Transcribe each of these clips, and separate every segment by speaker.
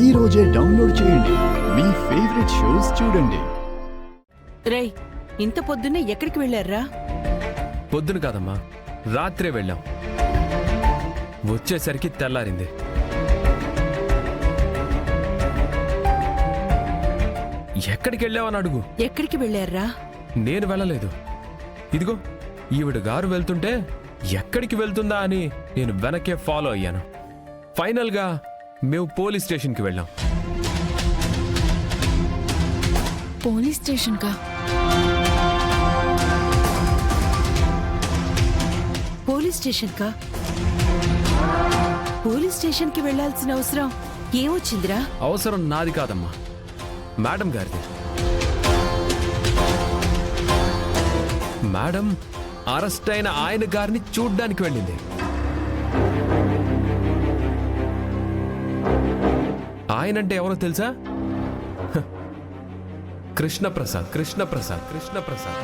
Speaker 1: ఈ రోజే డౌన్లోడ్ చేయండి. మీ ఫేవరెట్ షోస్ చూడండి.
Speaker 2: రేయ్, ఇంత పొద్దున్నే ఎక్కడికి వెళ్ళారా?
Speaker 3: పొద్దున కాదమ్మా, రాత్రే వెళ్ళాం. వచ్చేసరికి తెల్లారింది. ఎక్కడికి వెళ్ళావని అడుగు.
Speaker 2: ఎక్కడికి వెళ్ళారా?
Speaker 3: నేను వెళ్ళలేదు. ఇదిగో ఈవిడ గారు వెళ్తుంటే ఎక్కడికి వెళ్తుందా అని నేను వెనకే ఫాలో అయ్యాను. ఫైనల్గా మేము పోలీస్ స్టేషన్కి వెళ్ళాం.
Speaker 4: పోలీస్ స్టేషన్ కా?
Speaker 2: పోలీస్ స్టేషన్ కా? పోలీస్ స్టేషన్ కి వెళ్లాల్సిన అవసరం ఏమొచ్చిందిరా?
Speaker 3: అవసరం నాది కాదమ్మా, మేడం గారిది. మేడం అరెస్ట్ అయిన ఆయన గారిని చూడ్డానికి వెళ్ళింది. ఆయనంటే ఎవరో తెలుసా? కృష్ణప్రసాద్. కృష్ణప్రసాద్. కృష్ణప్రసాద్.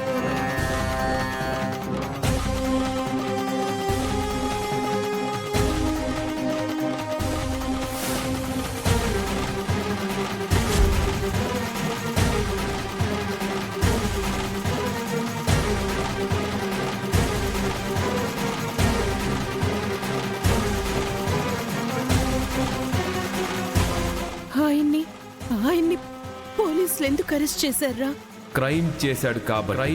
Speaker 2: ఆయన్ని పోలీసులు ఎందుకు అరెస్ట్ చేశారా?
Speaker 3: క్రైమ్ చేశాడు కాబట్టి.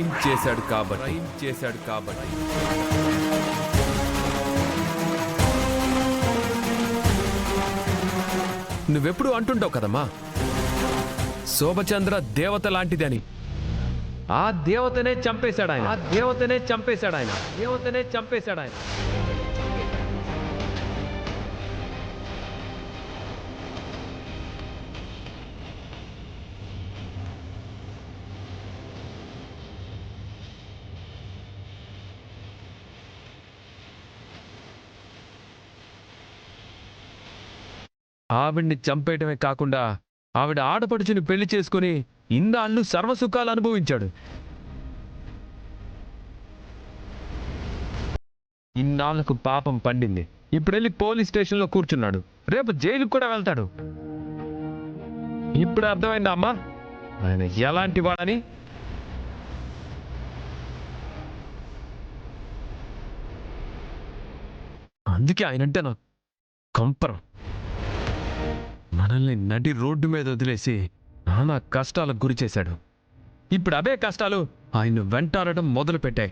Speaker 3: నువ్వెప్పుడు అంటుంటావు కదమ్మా, శోభచంద్ర దేవత లాంటిదని. ఆ దేవతనే చంపేశాడు ఆయన. ఆవిడ్ని చంపేయటమే కాకుండా ఆవిడ ఆడపడుచుని పెళ్లి చేసుకుని ఇన్నాళ్ళు సర్వసుఖాలు అనుభవించాడు. ఇన్నాళ్లకు పాపం పండింది. ఇప్పుడెళ్ళి పోలీస్ స్టేషన్లో కూర్చున్నాడు. రేపు జైలుకు కూడా వెళ్తాడు. ఇప్పుడు అర్థమైందా అమ్మా ఆయన ఎలాంటి వాడని? అందుకే ఆయనంటే నాకు కంపరం. మనల్ని నడి రోడ్డు మీద వదిలేసి నానా కష్టాలకు గురి చేశాడు. ఇప్పుడు అవే కష్టాలు ఆయన్ను వెంటాడటం మొదలుపెట్టాయి.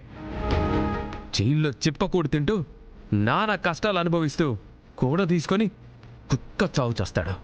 Speaker 3: జైల్లో చిప్పకూడు తింటూ నానా కష్టాలు అనుభవిస్తూ కూడా తీసుకొని కుక్క చావు చేస్తాడు.